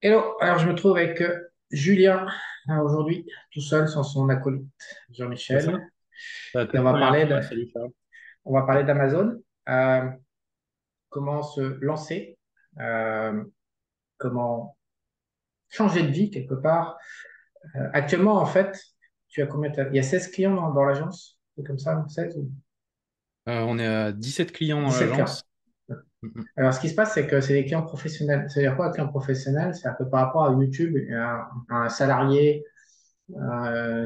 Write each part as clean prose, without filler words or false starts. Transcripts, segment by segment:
Hello, alors je me trouve avec Julien aujourd'hui, tout seul sans son acolyte C'est ça? Jean-Michel, C'est la et toute première fois. Salut Charles. on va parler d'Amazon, comment se lancer, euh, comment changer de vie quelque part. Actuellement, en fait, tu as combien il y a 16 clients dans l'agence, c'est comme ça, 16 ou On est à 17 clients dans 17 clients. l'agence. Mm, Alors, ce qui se passe, c'est que c'est des clients professionnels. C'est-à-dire quoi, un client professionnel? C'est un peu par rapport à YouTube, un salarié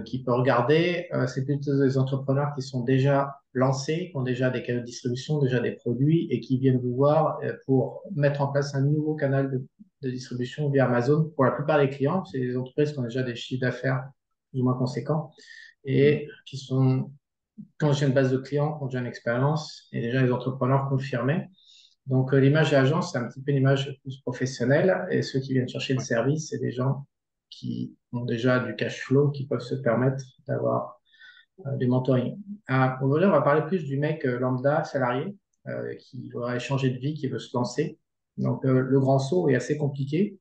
qui peut regarder, c'est plutôt des entrepreneurs qui sont déjà lancés, qui ont déjà des canaux de distribution, déjà des produits et qui viennent vous voir pour mettre en place un nouveau canal de distribution via Amazon. Pour la plupart des clients, c'est des entreprises qui ont déjà des chiffres d'affaires plus ou moins conséquents mm. et qui ont déjà une base de clients, qui ont déjà une expérience et déjà des entrepreneurs confirmés. Donc, l'image d'agence, c'est un petit peu une image plus professionnelle. Et ceux qui viennent chercher le Ouais. service, c'est des gens qui ont déjà du cash flow, qui peuvent se permettre d'avoir du mentoring. Aujourd'hui, on va parler plus du mec lambda, salarié, qui voudrait changer de vie, qui veut se lancer. Donc, le grand saut est assez compliqué.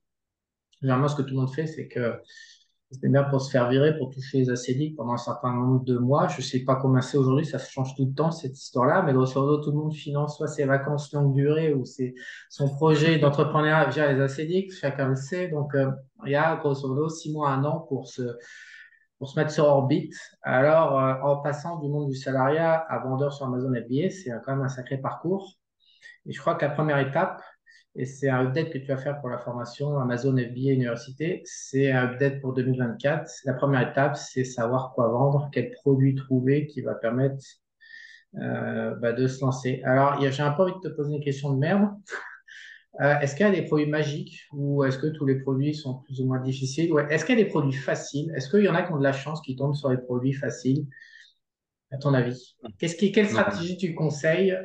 Généralement, ce que tout le monde fait, c'est que c'était bien pour se faire virer, pour toucher les acédiques pendant un certain nombre de mois. Je ne sais pas comment c'est aujourd'hui, ça change tout le temps, cette histoire-là, mais grosso modo, tout le monde finance soit ses vacances longue durée ou son projet d'entrepreneuriat via les acédiques, chacun le sait. Donc, il y a grosso modo 6 mois, un an pour se mettre sur orbite. Alors, en passant du monde du salariat à vendeur sur Amazon FBA, c'est quand même un sacré parcours. Et je crois que la première étape, et c'est un update que tu vas faire pour la formation Amazon FBA Université, c'est un update pour 2024. La première étape, c'est savoir quoi vendre, quel produit trouver qui va permettre de se lancer. Alors, j'ai un peu envie de te poser une question de merde. Est-ce qu'il y a des produits magiques ou est-ce que tous les produits sont plus ou moins difficiles? Ouais. Est-ce qu'il y a des produits faciles? Est-ce qu'il y en a qui ont de la chance qui tombent sur les produits faciles, à ton avis? Quelle Non. stratégie tu conseilles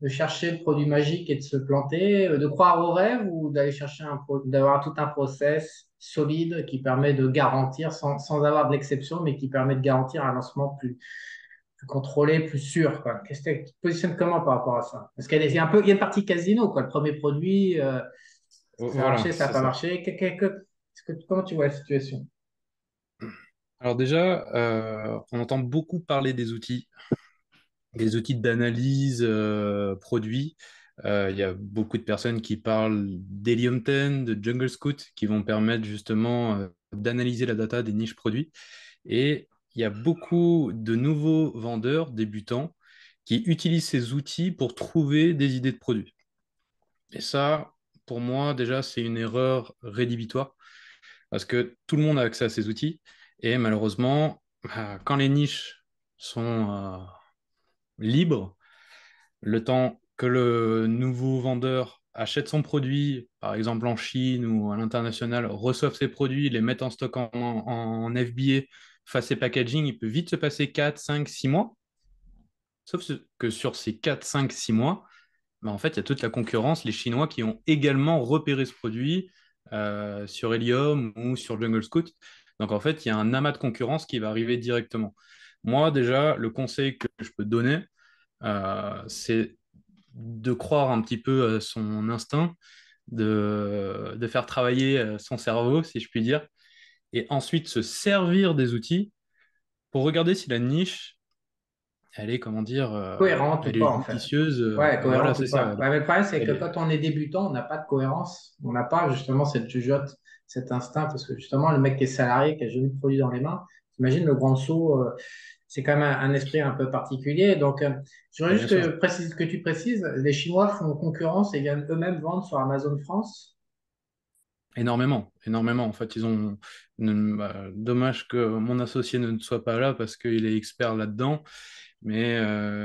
de chercher le produit magique et de se planter, de croire au rêve ou d'aller chercher d'avoir tout un process solide qui permet de garantir, sans avoir de l'exception, mais qui permet de garantir un lancement plus contrôlé, plus sûr, quoi. Qu'est-ce que tu te positionnes comment par rapport à ça? Parce il y a une partie casino, quoi. Le premier produit, ça a Voilà, marché, ça n'a c'est pas ça. marché. Comment tu vois la situation? Alors déjà, on entend beaucoup parler des outils d'analyse produits. Il y a beaucoup de personnes qui parlent d'Helium 10, de Jungle Scout, qui vont permettre justement d'analyser la data des niches produits. Et il y a beaucoup de nouveaux vendeurs débutants qui utilisent ces outils pour trouver des idées de produits. Et ça, pour moi, déjà, c'est une erreur rédhibitoire parce que tout le monde a accès à ces outils. Et malheureusement, quand les niches sont libres, le temps que le nouveau vendeur achète son produit, par exemple en Chine ou à l'international, reçoive ses produits, les mette en stock en FBA, fasse ses packaging, il peut vite se passer 4, 5, 6 mois. Que sur ces 4, 5, 6 mois, bah, en fait, il y a toute la concurrence, les Chinois qui ont également repéré ce produit sur Helium ou sur Jungle Scout. Donc, en fait, il y a un amas de concurrence qui va arriver directement. Moi, déjà, le conseil que je peux donner, c'est de croire un petit peu à son instinct, de faire travailler son cerveau, si je puis dire, et ensuite se servir des outils pour regarder si la niche, elle est, comment dire, Cohérente ou elle est pas, en fait. judicieuse. Ouais, Voilà, cohérente ou c'est ça. pas. Ouais, mais le problème, c'est que Elle est- quand on est débutant, on n'a pas de cohérence. On n'a pas justement cette jugeote, cet instinct, parce que justement, le mec qui est salarié, qui a jamais de produit dans les mains, t'imagines le grand saut, c'est quand même un esprit un peu particulier. Donc, je voudrais Bien juste sûr. que tu précises, les Chinois font concurrence et viennent eux-mêmes vendre sur Amazon France. Énormément, énormément. En fait, ils ont. Dommage que mon associé ne soit pas là parce qu'il est expert là-dedans. Mais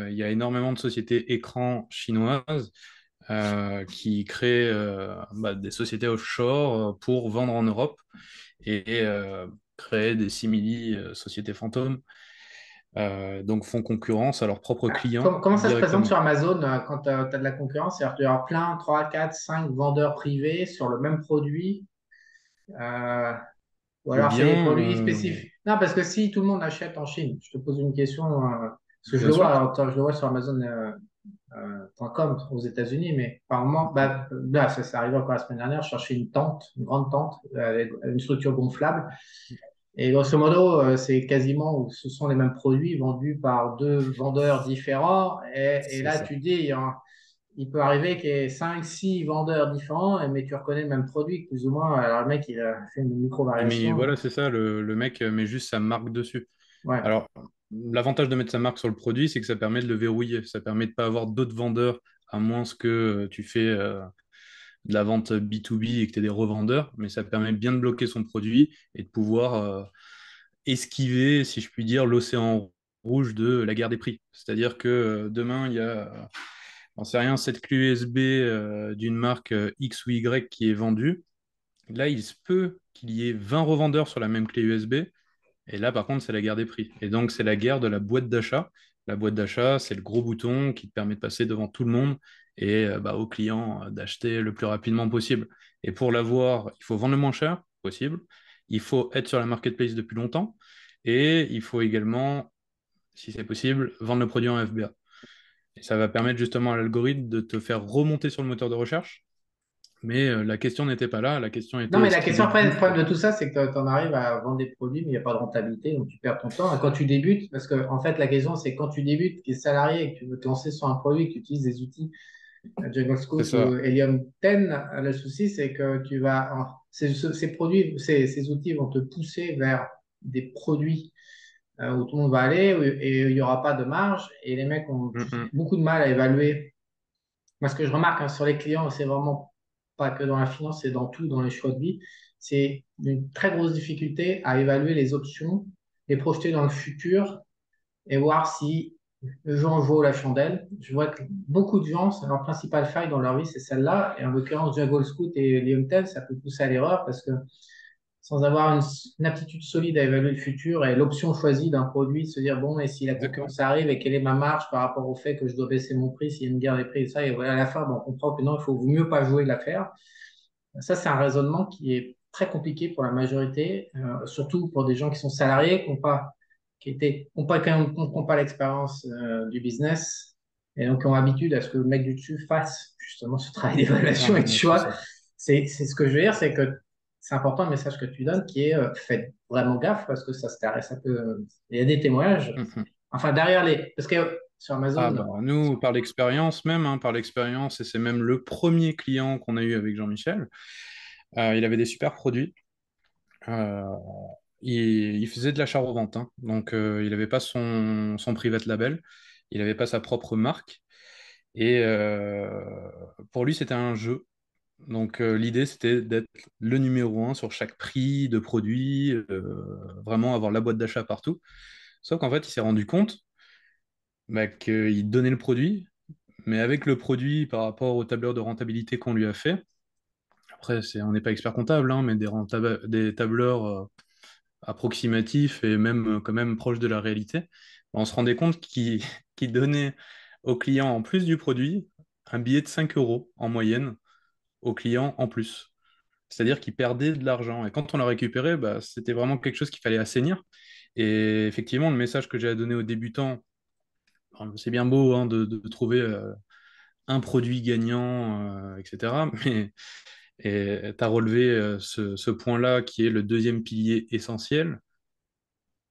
il y a énormément de sociétés écrans chinoises qui créent des sociétés offshore pour vendre en Europe et créer des simili sociétés fantômes. Donc font concurrence à leurs propres clients Comment ça se présente directement. sur Amazon quand tu as, de la concurrence? C'est-à-dire qu'il y aura plein, 3, 4, 5 vendeurs privés sur le même produit. Euh, Ou Ou alors c'est des bien, produits spécifiques. Non, parce que si tout le monde achète en Chine, je te pose une question, parce que je bien le vois, sûr. alors, attends, je le vois sur Amazon. .com aux États-Unis, mais par moment, bah, là, ça arrive encore la semaine dernière, je cherchais une tente, une grande tente avec une structure gonflable. Et grosso modo, c'est quasiment, ce sont les mêmes produits vendus par deux vendeurs différents. Et C'est là, ça. tu dis, il peut arriver qu'il y ait 5, 6 vendeurs différents, mais tu reconnais le même produit, plus ou moins. Alors, le mec, il a fait une Mais micro-variation. voilà, c'est ça, le mec met juste sa marque dessus. Ouais. Alors, l'avantage de mettre sa marque sur le produit, c'est que ça permet de le verrouiller. Ça permet de pas avoir d'autres vendeurs, à moins que tu fais de la vente B2B et que tu aies des revendeurs, mais ça permet bien de bloquer son produit et de pouvoir esquiver, si je puis dire, l'océan rouge de la guerre des prix. C'est-à-dire que demain, il y a, j'en sais rien, cette clé USB d'une marque X ou Y qui est vendue. Là, il se peut qu'il y ait 20 revendeurs sur la même clé USB. Et là, par contre, c'est la guerre des prix. Et donc, c'est la guerre de la boîte d'achat. La boîte d'achat, c'est le gros bouton qui te permet de passer devant tout le monde et bah, au client d'acheter le plus rapidement possible. Et pour l'avoir, il faut vendre le moins cher possible. Il faut être sur la marketplace depuis longtemps. Et il faut également, si c'est possible, vendre le produit en FBA. Et ça va permettre justement à l'algorithme de te faire remonter sur le moteur de recherche. Mais la question n'était pas là. La question Non, était mais est-ce la qu'il question après, le existe. problème de tout ça, c'est que tu en arrives à vendre des produits, mais il n'y a pas de rentabilité, donc tu perds ton temps. Et quand tu débutes, parce que en fait, la question, c'est quand tu débutes, tu es salarié et que tu veux te lancer sur un produit, que tu utilises des outils Jungle C'est Scout ou ça. Helium 10, le souci, c'est que ces produits, ces outils vont te pousser vers des produits où tout le monde va aller et il n'y aura pas de marge. Et les mecs ont Mm, beaucoup de mal à évaluer. Moi, ce que je remarque sur les clients, c'est vraiment pas que dans la finance, c'est dans tout, dans les choix de vie. C'est une très grosse difficulté à évaluer les options, les projeter dans le futur et voir si le jeu en vaut la chandelle. Je vois que beaucoup de gens, c'est leur principale faille dans leur vie, c'est celle-là. Et en l'occurrence, Jungle Scout et Liumtel, ça peut pousser à l'erreur parce que sans avoir une aptitude solide à évaluer le futur et l'option choisie d'un produit, se dire, bon, et si la exactement. concurrence arrive et quelle est ma marge par rapport au fait que je dois baisser mon prix s'il y a une guerre des prix et ça, et voilà, à la fin, bon, on comprend que non, il faut vaut mieux pas jouer l'affaire. Ça, c'est un raisonnement qui est très compliqué pour la majorité, surtout pour des gens qui sont salariés, qui ont pas, quand même, qui ont pas l'expérience du business et donc qui ont l'habitude à ce que le mec du dessus fasse justement ce travail d'évaluation et de Ouais, c'est choix. ça. C'est ce que je veux dire, c'est que c'est important le message que tu donnes qui est faites vraiment gaffe parce que ça peut. Il y a des témoignages. Mhm. Enfin, derrière les. Parce que sur Ah Amazon, bah nous, par l'expérience même, hein, par l'expérience, et c'est même le premier client qu'on a eu avec Jean-Michel, il avait des super produits. Euh, il faisait de l'achat-revente, hein. Donc il n'avait pas son private label, il n'avait pas sa propre marque, et pour lui c'était un jeu. Donc l'idée c'était d'être le numéro un sur chaque prix de produit, vraiment avoir la boîte d'achat partout. Sauf qu'en fait il s'est rendu compte bah, qu'il donnait le produit, mais avec le produit par rapport au tableur de rentabilité qu'on lui a fait, après, on n'est pas expert comptable, hein, mais des tableurs approximatifs et même quand même proches de la réalité, on se rendait compte qu'il qu'il donnait au client, en plus du produit, un billet de 5 euros en moyenne au client en plus. C'est-à-dire qu'il perdait de l'argent. Et quand on l'a récupéré, bah, c'était vraiment quelque chose qu'il fallait assainir. Et effectivement, le message que j'ai à donner aux débutants, c'est bien beau hein, de trouver un produit gagnant, etc. Mais tu as relevé ce point-là qui est le deuxième pilier essentiel,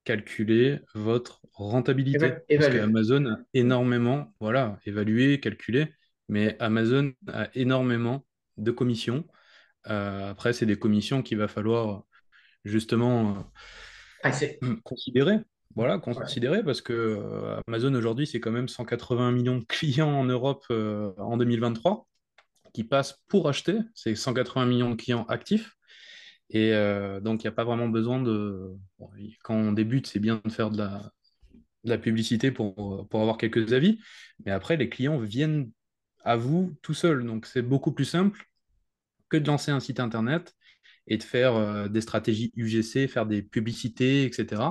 calculer votre rentabilité. Parce évaluer. qu'Amazon a énormément, voilà, évalué, calculé, mais Amazon a énormément de commissions. Après, c'est des commissions qu'il va falloir justement Ah, c'est. considérer. Voilà, Ouais. considérer parce que Amazon aujourd'hui, c'est quand même 180 millions de clients en Europe en 2023 qui passent pour acheter. C'est 180 millions de clients actifs. Et donc, il n'y a pas vraiment besoin de. Bon, quand on débute, c'est bien de faire de la publicité pour avoir quelques avis. Mais après, les clients viennent à vous tout seuls. Donc, c'est beaucoup plus simple que de lancer un site internet et de faire des stratégies UGC, faire des publicités, etc.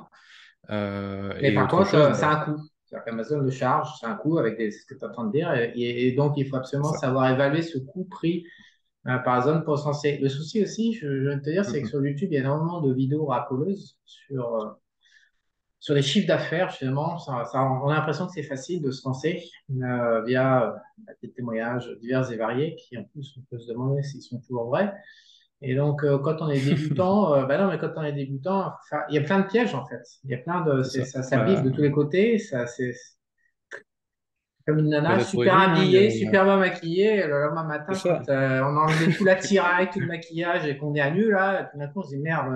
Mais Et par autre contre, chose, c'est bah, un coût. C'est-à-dire qu'Amazon le charge, c'est un coût avec ce que tu es en train de dire. Et donc, il faut c'est absolument ça. savoir évaluer ce coût-prix par zone pour censer. Le souci aussi, je vais te dire, c'est que Mhm. sur YouTube, il y a énormément de vidéos racoleuses sur sur les chiffres d'affaires, justement, on a l'impression que c'est facile de se lancer via des témoignages divers et variés, qui en plus, on peut se demander s'ils sont toujours vrais. Et donc, quand on est débutant, bah non, mais quand on est débutant, enfin, il y a plein de pièges en fait. Il y a plein de, C'est ça. ça biffe de tous les côtés. C'est comme une Bah, nana t'as trouvé super vite, hein, habillée, super bien maquillée. Le lendemain c'est matin, ça. quand on a enlevé tout l'attirail, tout le maquillage et qu'on est à nu, là, tout d'un coup, on se dit merde,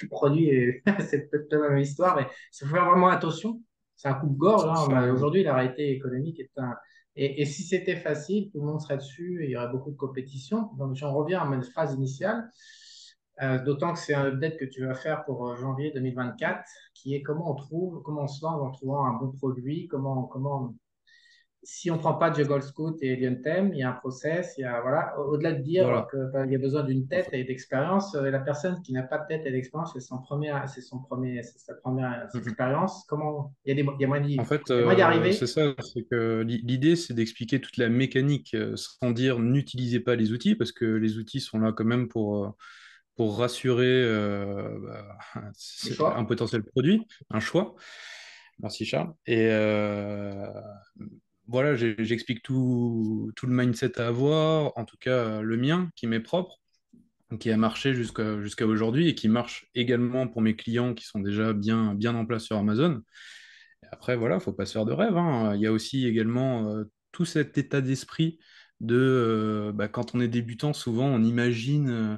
le produit, c'est peut-être la même histoire, mais il faut faire vraiment attention. C'est un coup de gorge. C'est Hein. ça. Aujourd'hui, la réalité économique est un. Et si c'était facile, tout le monde serait dessus et il y aurait beaucoup de compétition. Donc, j'en reviens à ma phrase initiale. D'autant que c'est un update que tu vas faire pour janvier 2024, qui est comment on se lance en trouvant un bon produit, comment si on ne prend pas Juggle Scout et Alien Theme, il y a un process, il y a, voilà, au-delà de dire Voilà. qu'il y a besoin d'une En tête fait, et d'expérience, la personne qui n'a pas de tête et d'expérience, c'est sa première mhm. expérience. Comment, il y a moyen En fait, d'y c'est arriver. ça. C'est que l'idée, c'est d'expliquer toute la mécanique sans dire n'utilisez pas les outils, parce que les outils sont là quand même pour rassurer Les un choix. potentiel produit, un choix. Merci Charles. Et voilà, j'explique tout le mindset à avoir, en tout cas le mien, qui m'est propre, qui a marché jusqu'à aujourd'hui et qui marche également pour mes clients qui sont déjà bien en place sur Amazon. Et après, voilà, faut pas se faire de rêve, hein. Il y a aussi également tout cet état d'esprit de quand on est débutant, souvent on imagine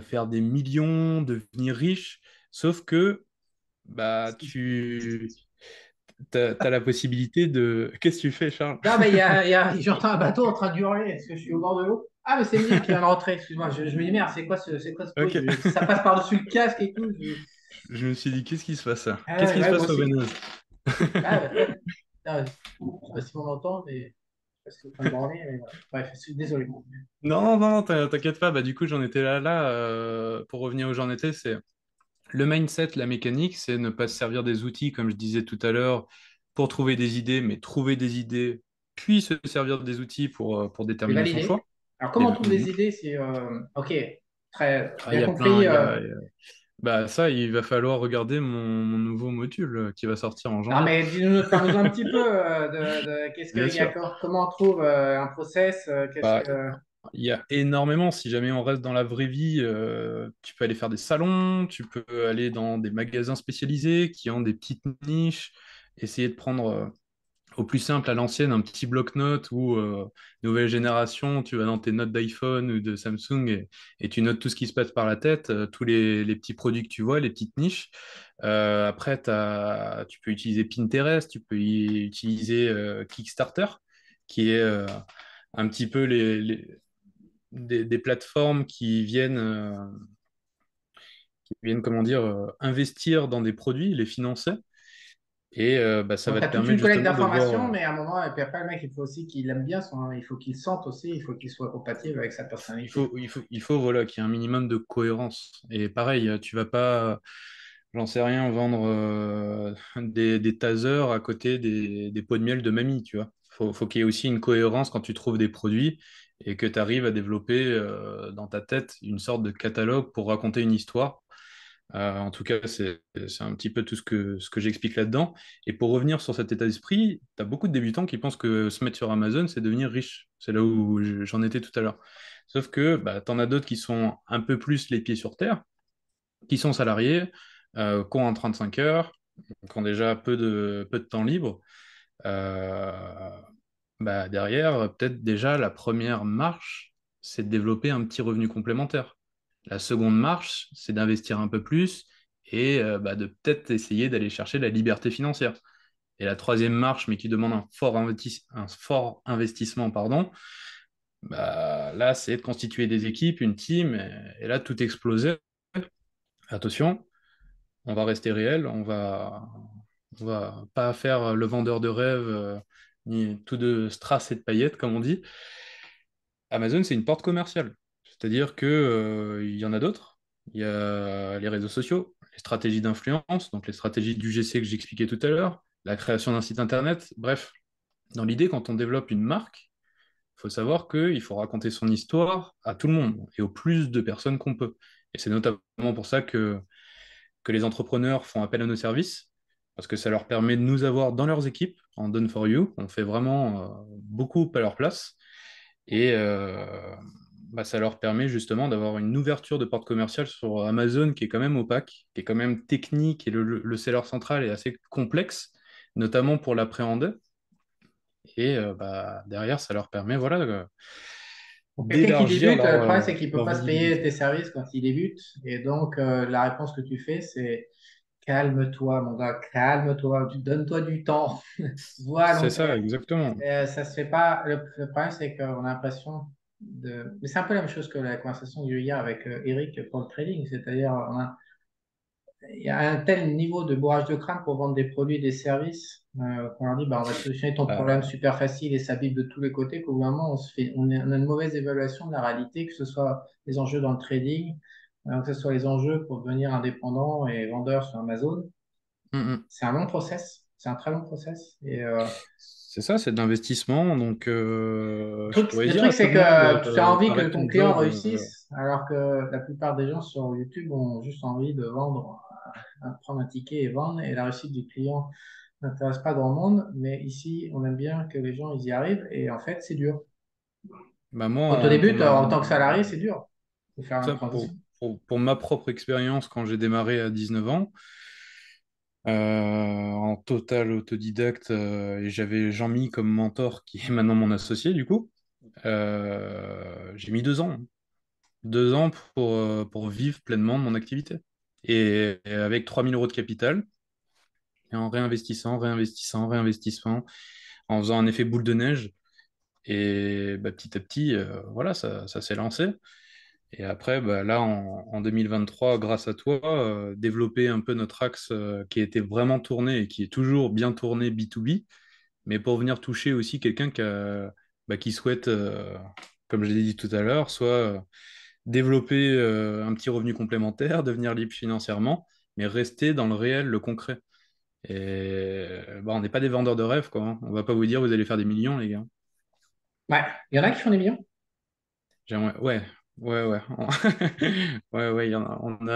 faire des millions, devenir riche, sauf que tu as la possibilité de... Qu'est-ce que tu fais, Charles? Non, mais j'entends un bateau en train d'hurler. Est-ce que je suis au bord de l'eau? Ah, mais c'est Emile qui vient de rentrer. Excuse-moi, je me dis merde, c'est quoi ce bruit? Ok. Ça passe par-dessus le casque et tout. Je me suis dit, qu'est-ce qui se passe là? Ah, Qu'est-ce ouais, qui se ouais, moi passe au aussi. Venise? Ah, ouais. Ah, je sais pas si on entend, mais je sais pas si c'est en train de branler, mais voilà. Bref, je suis désolé. Non, non, t'inquiète pas. Bah, du coup, j'en étais là. Pour revenir où j'en étais, c'est le mindset, la mécanique, c'est ne pas se servir des outils, comme je disais tout à l'heure, pour trouver des idées, mais trouver des idées, puis se servir des outils pour C'est déterminer son validé. choix. Alors, Les- comment on trouve des idées? C'est ok, très Ah, il bien y a plein. compris. Bah, ça, il va falloir regarder mon nouveau module qui va sortir en Non, janvier. mais dis-nous, parle-nous un petit peu qu'est-ce Bien qu'il y a, sûr. comment on trouve un process, qu'est-ce Bah, que. il y a énormément. Si jamais on reste dans la vraie vie, tu peux aller faire des salons, tu peux aller dans des magasins spécialisés qui ont des petites niches, essayer de prendre au plus simple à l'ancienne un petit bloc-notes ou nouvelle génération, tu vas dans tes notes d'iPhone ou de Samsung et tu notes tout ce qui se passe par la tête, tous les petits produits que tu vois, les petites niches. Après, tu peux utiliser Pinterest, tu peux utiliser Kickstarter, qui est un petit peu des plateformes qui viennent, comment dire, investir dans des produits, les financer. Et ça Donc, va tu as te toute permettre une collecte justement de d'informations, voir. mais à un moment, et puis après, le mec, il faut aussi qu'il aime bien il faut qu'il sente aussi, il faut qu'il soit compatible avec sa Il personnalité. faut, il faut, il faut voilà, qu'il y ait un minimum de cohérence. Et pareil, tu vas pas, j'en sais rien, vendre des tasers à côté des pots de miel de mamie, tu vois. Faut qu'il y ait aussi une cohérence quand tu trouves des produits et que tu arrives à développer dans ta tête une sorte de catalogue pour raconter une histoire. En tout cas, c'est un petit peu tout ce que j'explique là-dedans. Et pour revenir sur cet état d'esprit, tu as beaucoup de débutants qui pensent que se mettre sur Amazon, c'est devenir riche. C'est là où j'en étais tout à l'heure. Sauf que tu en as d'autres qui sont un peu plus les pieds sur terre, qui sont salariés, qui ont un 35 heures, qui ont déjà peu de temps libre. Euh, Derrière, peut-être déjà la première marche, c'est de développer un petit revenu complémentaire. La seconde marche, c'est d'investir un peu plus et de peut-être essayer d'aller chercher la liberté financière. Et la troisième marche, mais qui demande un fort investissement, pardon, là, c'est de constituer des équipes, une team, et là, tout exploser. Attention, on va rester réel, on va pas faire le vendeur de rêve, ni tout de strass et de paillettes, comme on dit. Amazon, c'est une porte commerciale. C'est-à-dire que, il y en a d'autres. Il y a les réseaux sociaux, les stratégies d'influence, donc les stratégies d'UGC que j'expliquais tout à l'heure, la création d'un site internet. Bref, dans l'idée, quand on développe une marque, il faut savoir qu'il faut raconter son histoire à tout le monde et au plus de personnes qu'on peut. Et c'est notamment pour ça que les entrepreneurs font appel à nos services. parce que ça leur permet de nous avoir dans leurs équipes en Done for You. On fait vraiment beaucoup à leur place. Et bah, ça leur permet justement d'avoir une ouverture de porte commerciale sur Amazon qui est quand même opaque, qui est quand même technique, et le seller central est assez complexe, notamment pour l'appréhender. Et bah, derrière, ça leur permet voilà, Pour quelqu'un qui d'élargir débute, le problème, c'est qu'il ne peut leur pas se payer visibilité. tes services quand il débute. Et donc, la réponse que tu fais, c'est calme-toi, mon gars, calme-toi, donne-toi du temps, vois à C'est long ça, terme. exactement. Ça se fait pas. Le problème, c'est qu'on a l'impression de. Mais c'est un peu la même chose que la conversation que j'ai eue hier avec Eric pour le trading. C'est-à-dire, il y a un tel niveau de bourrage de crâne pour vendre des produits et des services qu'on leur dit bah, on va te solutionner ton problème Bah, super facile et ça bipe de tous les côtés qu'au bout d'un moment on a une mauvaise évaluation de la réalité, que ce soit les enjeux dans le trading, que ce soit les enjeux pour devenir indépendant et vendeur sur Amazon. mm, mm. C'est un long process, c'est un très long process. Et C'est ça, c'est de l'investissement. Donc, je pourrais le dire truc à tout c'est le monde, que tu as envie que arrête ton ton client job. réussisse, alors que la plupart des gens sur YouTube ont juste envie de vendre, prendre un ticket et vendre, et la réussite du client n'intéresse pas grand monde, mais ici, on aime bien que les gens ils y arrivent et en fait, c'est dur. Bah, moi, Quand on débute en tant que salarié, c'est dur de faire la ça, transition. pour ma propre expérience, quand j'ai démarré à 19 ans, en total autodidacte, et j'avais Jean-Mi comme mentor, qui est maintenant mon associé, du coup, j'ai mis 2 ans. 2 ans pour vivre pleinement de mon activité. Et avec 3 000 € de capital, et en réinvestissant, réinvestissant, réinvestissant, en faisant un effet boule de neige. Et bah, petit à petit, voilà, ça s'est lancé. Et après, bah, là, en 2023, grâce à toi, développer un peu notre axe qui était vraiment tourné et qui est toujours bien tourné B2B, mais pour venir toucher aussi quelqu'un qui souhaite, comme je l'ai dit tout à l'heure, soit développer un petit revenu complémentaire, devenir libre financièrement, mais rester dans le réel, le concret. Et bah, on n'est pas des vendeurs de rêves, quoi, hein. On va pas vous dire vous allez faire des millions, les gars. Ouais, il y en a qui font des millions, Ouais, ouais, ouais. Ouais, ouais, on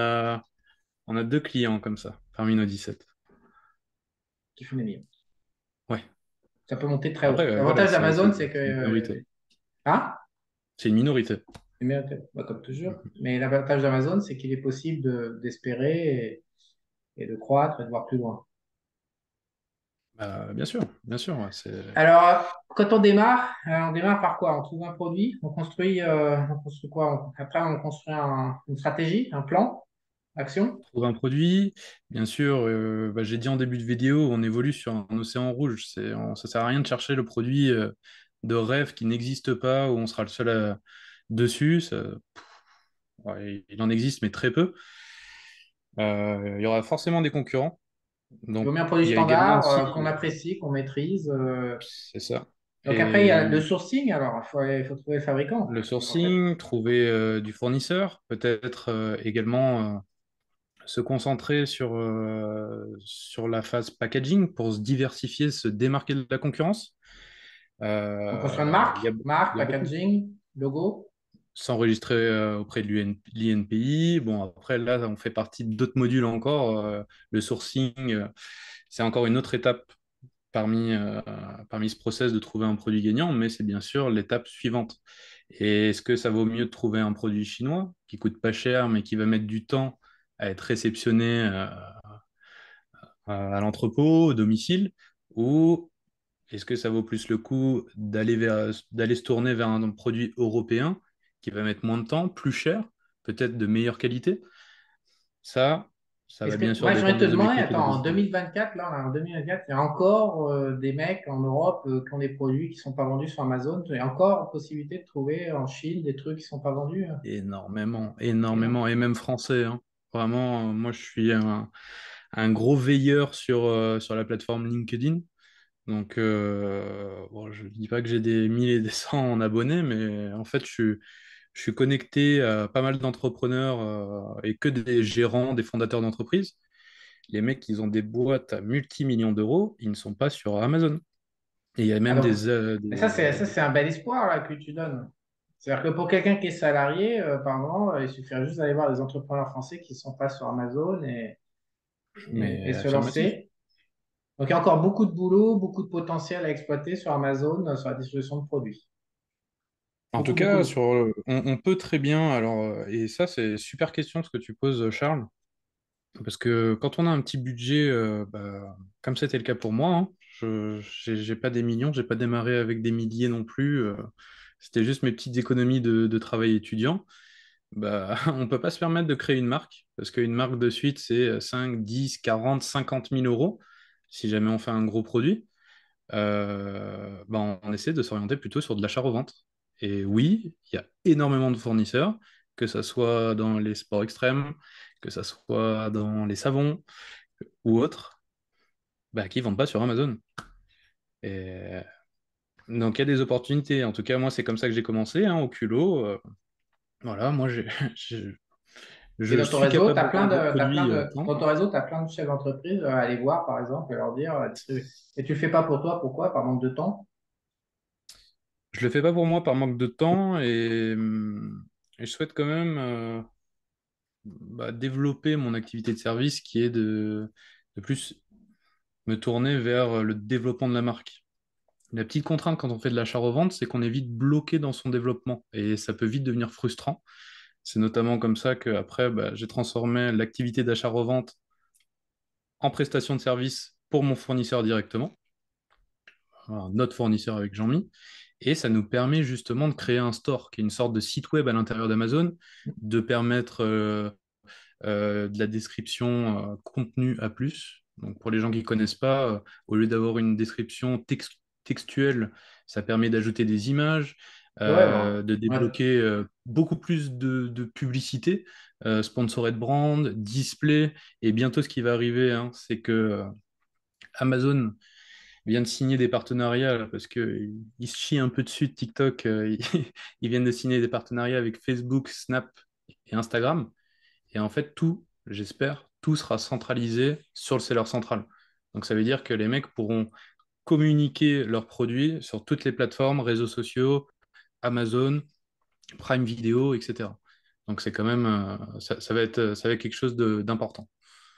a 2 clients comme ça, parmi nos 17. qui font des millions. Ouais. Ça peut monter très Après, haut. voilà, L'avantage d'Amazon, c'est c'est une que... minorité. Hein? C'est une minorité. Comme toujours. Mais l'avantage d'Amazon, c'est qu'il est possible d'espérer et de croître et de voir plus loin. Bien sûr, ouais, Alors, quand on démarre par quoi? On trouve un produit, on construit quoi? Après, on construit une stratégie, un plan, action. trouver un produit. Bien sûr, bah, j'ai dit en début de vidéo, on évolue sur un océan rouge. Ça sert à rien de chercher le produit de rêve qui n'existe pas, où on sera le seul dessus. Ouais, il en existe, mais très peu. Il y aura forcément des concurrents. Il vaut Donc, mieux un produit il y a également standard aussi, qu'on apprécie, qu'on maîtrise. c'est ça. Donc après, il y a le Et sourcing. Alors, il faut trouver le fabricant. le Donc, en fait, sourcing, trouver du fournisseur, peut-être également se concentrer sur la phase packaging pour se diversifier, se démarquer de la concurrence. on construit une marque, Il y a beaucoup packaging, logo. s'enregistrer auprès de l'INPI. Bon, après, là, on fait partie d'autres modules encore. Le sourcing, c'est encore une autre étape parmi ce process de trouver un produit gagnant, mais c'est bien sûr l'étape suivante. Et est-ce que ça vaut mieux de trouver un produit chinois qui coûte pas cher, mais qui va mettre du temps à être réceptionné à l'entrepôt, au domicile, ou est-ce que ça vaut plus le coup d'aller se tourner vers un produit européen qui va mettre moins de temps, plus cher, peut-être de meilleure qualité? Ça, ça va bien sûr Moi, j'ai envie de dépendre te des demander, objectifs et des attends, en résultats. 2024, là, on est en 2024, il y a encore des mecs en Europe qui ont des produits qui ne sont pas vendus sur Amazon. Il y a encore possibilité de trouver en Chine des trucs qui ne sont pas vendus. Énormément, Énorme. énormément, et même français, hein. Vraiment, moi je suis un gros veilleur sur la plateforme LinkedIn. Donc, bon, je ne dis pas que j'ai des 1000 et des cents en abonnés, mais en fait, je suis connecté à pas mal d'entrepreneurs et que des gérants, des fondateurs d'entreprises. Les mecs, ils ont des boîtes à multimillions d'euros, ils ne sont pas sur Amazon. Et il y a Ah, même donc, mais ça, c'est un bel espoir là, que tu donnes. C'est-à-dire que pour quelqu'un qui est salarié, pardon, il suffirait juste d'aller voir des entrepreneurs français qui ne sont pas sur Amazon et mais se affirmatif. lancer. Donc, il y a encore beaucoup de boulot, beaucoup de potentiel à exploiter sur Amazon, sur la distribution de produits. En tout Beaucoup, beaucoup, cas, beaucoup. on peut très bien, alors, et ça c'est super question ce que tu poses, Charles, parce que quand on a un petit budget, comme c'était le cas pour moi, hein, j'ai pas des millions, j'ai pas démarré avec des milliers non plus, c'était juste mes petites économies de travail étudiant. Bah, on peut pas se permettre de créer une marque, parce qu'une marque de suite, c'est 5, 10, 40, 50 000 euros, si jamais on fait un gros produit. On essaie de s'orienter plutôt sur de l'achat-revente. Et oui, il y a énormément de fournisseurs, que ce soit dans les sports extrêmes, que ce soit dans les savons ou autres, qui vendent pas sur Amazon. Et donc il y a des opportunités. En tout cas, moi, c'est comme ça que j'ai commencé, hein, au culot. Voilà, moi, Et je dans ton suis réseau, capable de vendre des produits dans tant. ton réseau, tu as plein de chefs d'entreprise à aller voir, par exemple, et leur dire, et tu le fais pas pour toi, pourquoi? Par manque de temps? Je le fais pas pour moi par manque de temps et je souhaite quand même développer mon activité de service qui est de plus me tourner vers le développement de la marque. La petite contrainte quand on fait de l'achat-revente, c'est qu'on est vite bloqué dans son développement et ça peut vite devenir frustrant. C'est notamment comme ça que après, j'ai transformé l'activité d'achat-revente en prestation de service pour mon fournisseur directement, alors, notre fournisseur avec Jean-Mi. Et ça nous permet justement de créer un store qui est une sorte de site web à l'intérieur d'Amazon, de permettre de la description contenu à plus. Donc pour les gens qui ne connaissent pas, au lieu d'avoir une description textuelle, ça permet d'ajouter des images, Ouais, bon, de ouais. débloquer beaucoup plus de publicité, sponsored brand, display. Et bientôt, ce qui va arriver, hein, c'est que Amazon vient de signer des partenariats là, parce que ils se chient un peu dessus de TikTok. Ils viennent de signer des partenariats avec Facebook, Snap et Instagram. Et en fait, tout, j'espère, tout sera centralisé sur le seller central. Donc ça veut dire que les mecs pourront communiquer leurs produits sur toutes les plateformes, réseaux sociaux, Amazon, Prime Video, etc. Donc c'est quand même, ça va être quelque chose d'important.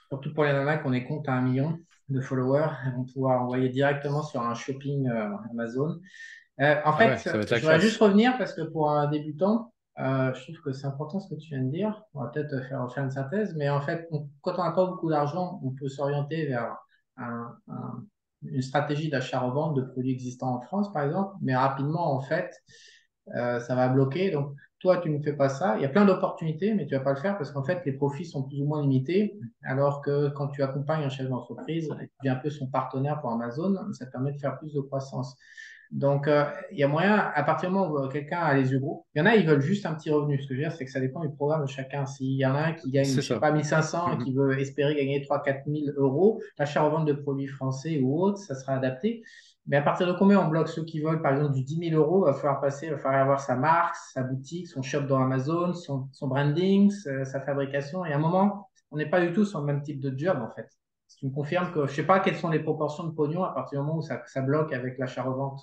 Surtout pour les nanas qui ont des comptes à 1 million de followers, elles vont pouvoir envoyer directement sur un shopping Amazon. En Ah ouais, fait, ça va être la je voudrais juste classe. revenir parce que pour un débutant, je trouve que c'est important ce que tu viens de dire. On va peut-être faire une synthèse, mais en fait, quand on n'a pas beaucoup d'argent, on peut s'orienter vers une stratégie d'achat-revente de produits existants en France, par exemple, mais rapidement, en fait, ça va bloquer. Donc, toi, tu ne fais pas ça. Il y a plein d'opportunités, mais tu ne vas pas le faire parce qu'en fait, les profits sont plus ou moins limités. Alors que quand tu accompagnes un chef d'entreprise, tu deviens un peu son partenaire pour Amazon, ça te permet de faire plus de croissance. Donc, il y a moyen, à partir du moment où quelqu'un a les yeux gros, il y en a, ils veulent juste un petit revenu. Ce que je veux dire, c'est que ça dépend du programme de chacun. S'il y en a un qui gagne, C'est je sais ça. pas, 1500 et Mhm. qui veut espérer gagner 3 000 à 4 000 euros, l'achat-revente de produits français ou autres, ça sera adapté. Mais à partir de combien on bloque ceux qui veulent, par exemple, du 10 000 euros, il va falloir avoir sa marque, sa boutique, son shop dans Amazon, son branding, sa fabrication. Et à un moment, on n'est pas du tout sur le même type de job, en fait. Si tu me confirmes que, je sais pas quelles sont les proportions de pognon à partir du moment où ça bloque avec l'achat-revente.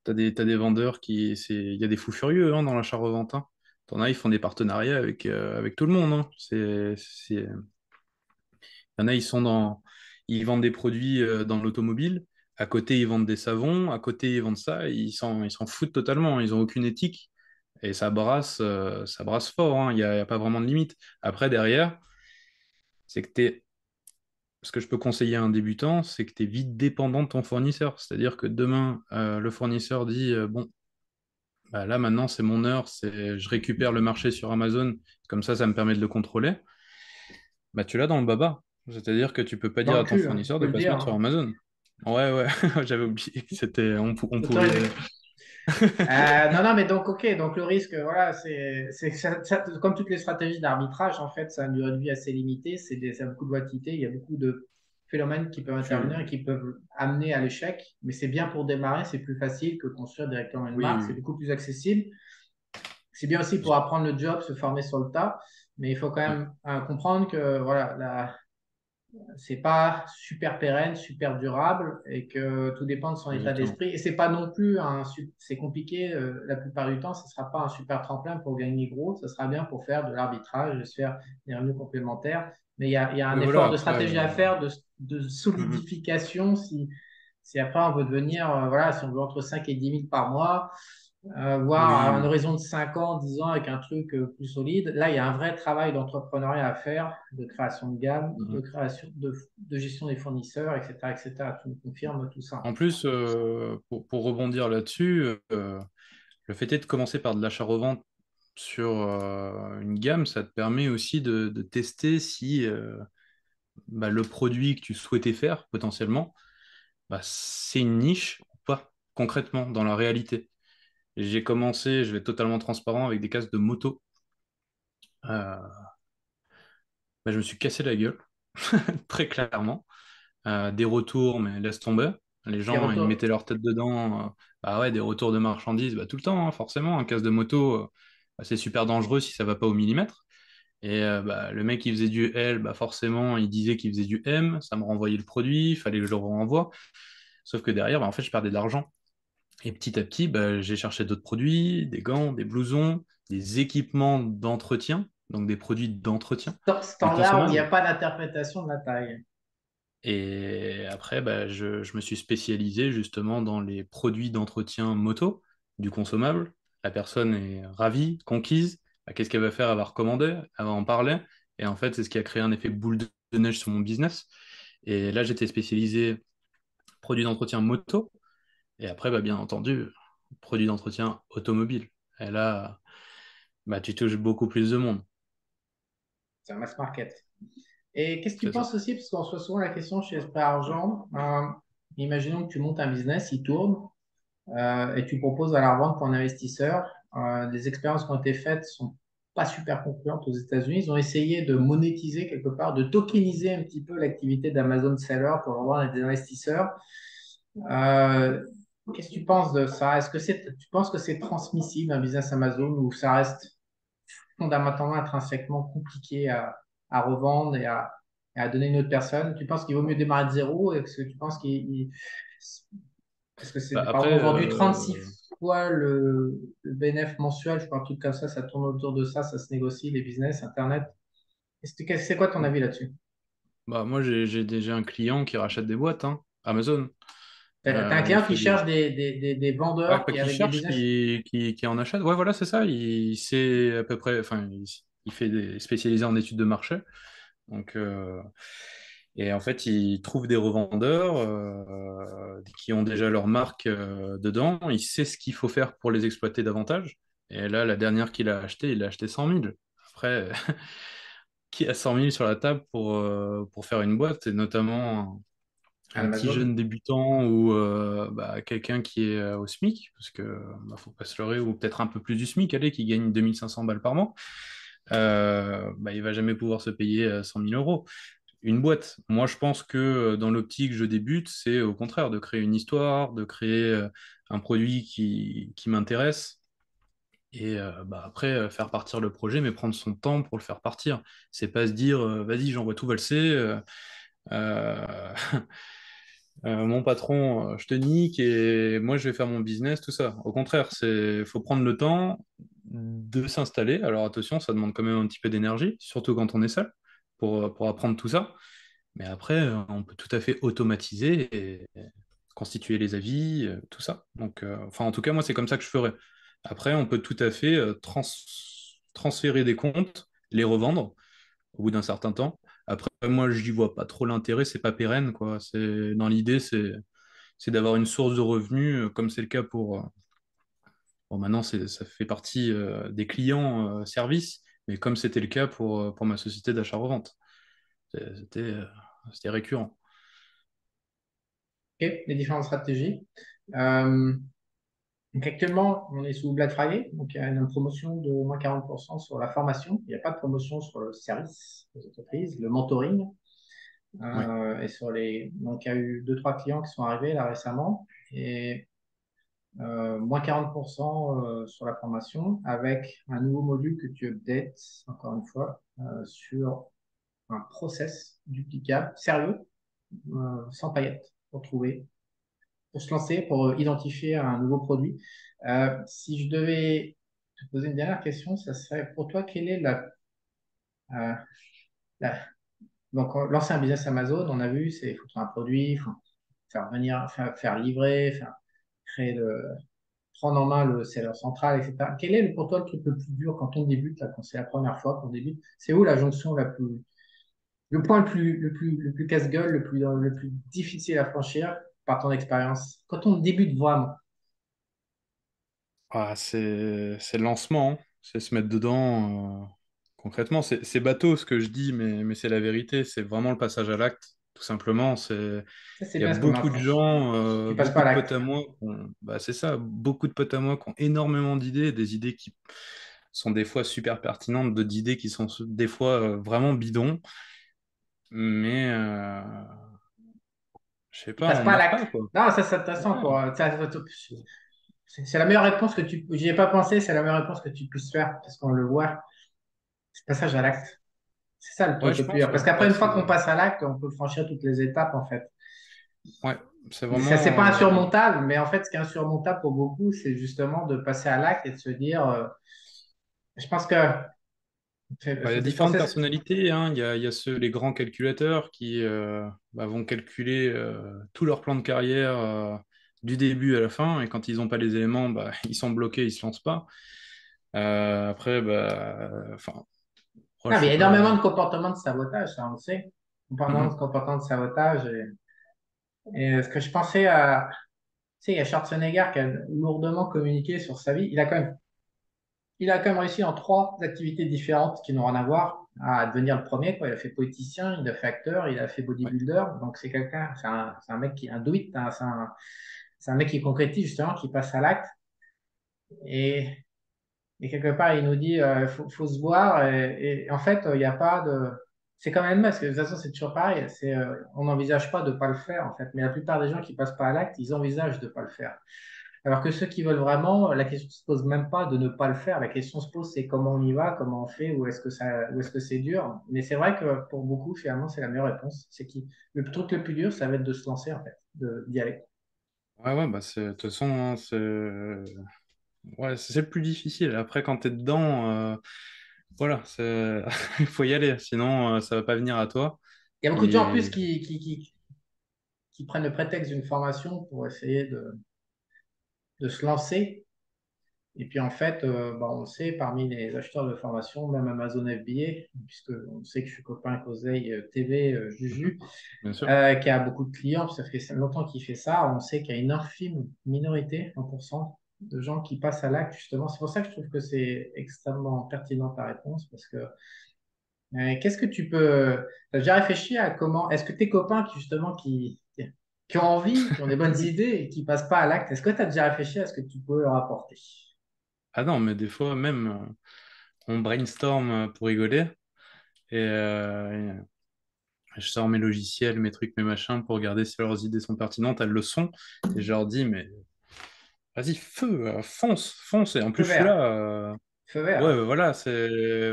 T'as des vendeurs il y a des fous furieux hein, dans l'achat-revente. Hein. T'en as, ils font des partenariats avec tout le monde. Hein. Il y en a, ils vendent des produits dans l'automobile. À côté, ils vendent des savons. À côté, ils vendent ça. Ils s'en foutent totalement. Ils n'ont aucune éthique. Et ça brasse fort. Hein. Il y a pas vraiment de limite. Après, derrière, c'est que ce que je peux conseiller à un débutant, c'est que tu es vite dépendant de ton fournisseur. C'est-à-dire que demain, le fournisseur dit, bon, là maintenant, c'est mon heure, je récupère le marché sur Amazon. Comme ça me permet de le contrôler. Tu l'as dans le baba. C'est-à-dire que tu peux pas Dans dire le à ton cul, hein, fournisseur faut de le pas se dire, mettre sur hein. Amazon. Ouais, ouais, j'avais oublié que on Autorisé. pouvait. Non, non, mais donc, ok, donc le risque, voilà, comme toutes les stratégies d'arbitrage, en fait, ça a une durée de vie assez limitée, ça a beaucoup de volatilité, il y a beaucoup de phénomènes qui peuvent intervenir et Tu... qui peuvent amener à l'échec, mais c'est bien pour démarrer, c'est plus facile que construire directement une Oui, marque, oui, c'est oui. beaucoup plus accessible. C'est bien aussi pour apprendre le job, se former sur le tas, mais il faut quand Ouais, même comprendre que voilà, c'est pas super pérenne, super durable et que tout dépend de son état exactement. d'esprit. Et c'est pas non plus c'est compliqué la plupart du temps, ce sera pas un super tremplin pour gagner gros, ce sera bien pour faire de l'arbitrage, se faire des revenus complémentaires. Mais il y a un Oui, voilà, effort de après, stratégie à faire, de Mhm. solidification si après on veut devenir, voilà, si on veut entre 5 et 10 000 par mois, voire Oui, à un oui. horizon de 5 ans, 10 ans avec un truc plus solide. Là, il y a un vrai travail d'entrepreneuriat à faire, de création de gamme, de Mhm. création de gestion des fournisseurs, etc., etc. Tu me confirmes tout ça. En plus, pour rebondir là-dessus, le fait est de commencer par de l'achat-revente sur une gamme, ça te permet aussi de tester si bah, le produit que tu souhaitais faire potentiellement, bah, c'est une niche ou pas, concrètement, dans la réalité. J'ai commencé, je vais être totalement transparent, avec des casques de moto. Euh, bah, je me suis cassé la gueule, très clairement. Des retours, mais laisse tomber. Les Des gens, ils retours. mettaient leur tête dedans. Bah ouais, des retours de marchandises, bah, tout le temps, hein, forcément. Un casque de moto, bah, c'est super dangereux si ça va pas au millimètre. Et bah, le mec qui faisait du L, bah, forcément, il disait qu'il faisait du M. Ça me renvoyait le produit, il fallait que je le renvoie. Sauf que derrière, bah, en fait, je perdais de l'argent. Et petit à petit, bah, j'ai cherché d'autres produits, des gants, des blousons, des équipements d'entretien, donc des produits d'entretien du Standard où il n'y a consommable. pas d'interprétation de la taille. Et après, bah, je me suis spécialisé justement dans les produits d'entretien moto, du consommable. La personne est ravie, conquise. Bah, qu'est-ce qu'elle va faire? Elle va recommander, elle va en parler. Et en fait, c'est ce qui a créé un effet boule de neige sur mon business. Et là, j'étais spécialisé produits d'entretien moto. Et après, bah, bien entendu, produits d'entretien automobile. Et là, bah, tu touches beaucoup plus de monde. C'est un mass market. Et qu'est-ce que tu C'est ça. penses aussi, parce qu'on se reçoit souvent la question chez Esprit Argent, imaginons que tu montes un business, il tourne, et tu proposes à la revente pour un investisseur. Les expériences qui ont été faites sont pas super concluantes aux États-Unis. Ils ont essayé de monétiser quelque part, de tokeniser un petit peu l'activité d'Amazon Seller pour revendre à des investisseurs. Euh, Qu'est-ce que tu penses de ça? Tu penses que c'est transmissible un business Amazon ou ça reste fondamentalement intrinsèquement compliqué à revendre et à donner à une autre personne? Tu penses qu'il vaut mieux démarrer de zéro? Est-ce que tu penses est-ce que Bah, c'est, par après, exemple, aujourd'hui 36 fois le bénéfice mensuel, je crois, un truc comme ça tourne autour de ça se négocie, les business, Internet. C'est quoi ton avis là-dessus? bah, moi, j'ai déjà un client qui rachète des boîtes, hein, Amazon. T'as un Il client qui fait des... cherche des Ouais, vendeurs pas qui, qui avec des cherche, business. qui en achète. Ouais, voilà, c'est ça. Il sait à peu près, enfin, il fait des spécialisé en études de marché. Donc, et en fait, il trouve des revendeurs qui ont déjà leur marque dedans. Il sait ce qu'il faut faire pour les exploiter davantage. Et là, la dernière qu'il a achetée, il a acheté 100 000. Après, qui a 100 000 sur la table pour faire une boîte, et notamment À un petit Amazon. jeune débutant ou bah, quelqu'un qui est au SMIC, parce que bah, faut pas se leurrer, ou peut-être un peu plus du SMIC, allez, qui gagne 2500 balles par mois, bah, il va jamais pouvoir se payer 100 000 euros. Une boîte, moi je pense que dans l'optique je débute, c'est au contraire de créer une histoire, de créer un produit qui m'intéresse. Et bah, après, faire partir le projet, mais prendre son temps pour le faire partir. C'est pas se dire, vas-y, j'envoie tout valser. Euh, mon patron, je te nique et moi je vais faire mon business, tout ça. Au contraire, faut prendre le temps de s'installer. Alors attention, ça demande quand même un petit peu d'énergie, surtout quand on est seul, pour apprendre tout ça. Mais après, on peut tout à fait automatiser et constituer les avis, tout ça. Donc, enfin, en tout cas, moi, c'est comme ça que je ferais. Après, on peut tout à fait transférer des comptes, les revendre au bout d'un certain temps. Après, moi, je n'y vois pas trop l'intérêt, c'est pas pérenne, quoi. Dans l'idée, c'est d'avoir une source de revenus, comme c'est le cas bon, maintenant, ça fait partie des clients services, mais comme c'était le cas pour ma société d'achat-revente. C'était c'était récurrent. Ok, les différentes stratégies. Euh, Donc actuellement, on est sous Black Friday, donc il y a une promotion de moins 40% sur la formation. Il n'y a pas de promotion sur le service aux entreprises, le mentoring. Ouais. Et sur donc il y a eu deux, trois clients qui sont arrivés là récemment et moins 40% sur la formation avec un nouveau module que tu updates, encore une fois, sur un process duplicable, sérieux, sans paillettes, pour se lancer, pour identifier un nouveau produit. Si je devais te poser une dernière question, ça serait pour toi, quelle est euh, la, Donc, lancer un business Amazon, on a vu, c'est il faut trouver un produit, il faut faire venir, faire livrer, créer prendre en main le serveur central, etc. Quel est pour toi le truc le plus dur quand on débute, là, quand c'est la première fois qu'on débute? C'est où la jonction le point le plus casse-gueule, le plus difficile à franchir par ton expérience? Quand on débute vraiment. Ah, c'est le lancement, hein. C'est se mettre dedans. Concrètement, c'est bateau ce que je dis, mais c'est la vérité. C'est vraiment le passage à l'acte, tout simplement. Ça, c'est Il y a bien ce qu'on beaucoup de approche. gens, Tu passes pas beaucoup à de potes l'acte. à moi, bah, c'est ça, beaucoup de potes à moi qui ont énormément d'idées, des idées qui sont des fois super pertinentes, d'autres idées qui sont des fois vraiment bidons, mais je sais Tu pas, passes on pas à meurt l'acte. pas, quoi. Non, ça, c'est intéressant Ouais. pour. C'est la meilleure réponse que tu. J'y ai pas pensé, c'est la meilleure réponse que tu puisses faire, parce qu'on le voit. C'est le passage à l'acte. C'est ça le Ouais, truc je le plus pense, dur. ouais. Parce qu'après, Bah, une fois qu'on passe à l'acte, on peut franchir toutes les étapes, en fait. ouais, c'est Ça, c'est vraiment. pas insurmontable, mais en fait, ce qui est insurmontable pour beaucoup, c'est justement de passer à l'acte et de se dire, je pense que Bah, il y a faisait différentes penser. personnalités, hein. Il y a ceux, les grands calculateurs qui bah, vont calculer tout leur plan de carrière du début à la fin, et quand ils n'ont pas les éléments, bah, ils sont bloqués, ils se lancent pas. Après, bah, enfin, moi, Non, je mais il y suis a pas. énormément de comportements de sabotage, ça, on le sait. Comportements de Mhm. comportements de sabotage. Et ce que je pensais à. Tu sais, il y a Schwarzenegger qui a lourdement communiqué sur sa vie. Il a quand même réussi en trois activités différentes qui n'ont rien à voir à devenir le premier, quoi. Il a fait poéticien, il a fait acteur, il a fait Ouais. bodybuilder. Donc c'est quelqu'un, c'est un mec qui, un do it, hein, c'est un mec qui concrétise justement, qui passe à l'acte. Et, et quelque part, il nous dit, faut se voir. Et en fait, il n'y a pas de. C'est quand même parce que de toute façon, c'est toujours pareil. On n'envisage pas de ne pas le faire, en fait. Mais la plupart des gens qui passent pas à l'acte, ils envisagent de ne pas le faire. Alors que ceux qui veulent vraiment, la question ne se pose même pas de ne pas le faire. La question se pose, c'est comment on y va, comment on fait, où est-ce que c'est dur. Mais c'est vrai que pour beaucoup, finalement, c'est la meilleure réponse. Le truc le plus dur, ça va être de se lancer, en fait, d'y aller. Ouais, ouais, bah, de toute façon, hein, ouais, c'est le plus difficile. Après, quand tu es dedans, voilà, il faut y aller, sinon ça va pas venir à toi. Il y a beaucoup de gens en plus Et qui prennent le prétexte d'une formation pour essayer de se lancer. Et puis en fait, bah, on le sait, parmi les acheteurs de formation, même Amazon FBA, puisque on sait que je suis copain avec Oseille TV, Mhm. Juju, Bien sûr. qui a beaucoup de clients, ça fait longtemps qu'il fait ça. On sait qu'il y a une infime minorité, 1%, de gens qui passent à l'acte, justement. C'est pour ça que je trouve que c'est extrêmement pertinent ta réponse, parce que qu'est-ce que tu peux. Tu as déjà réfléchi à comment. Est-ce que tes copains justement, qui ont envie, qui ont des bonnes idées et qui passent pas à l'acte, est-ce que tu as déjà réfléchi à ce que tu peux leur apporter? Ah non, mais des fois même, on brainstorm pour rigoler, et je sors mes logiciels, mes trucs, mes machins pour regarder si leurs idées sont pertinentes. Elles le sont, et je leur dis, mais vas-y, feu, fonce, fonce. Et en plus, Feu je suis vert. là. Feu Ouais, vert. voilà,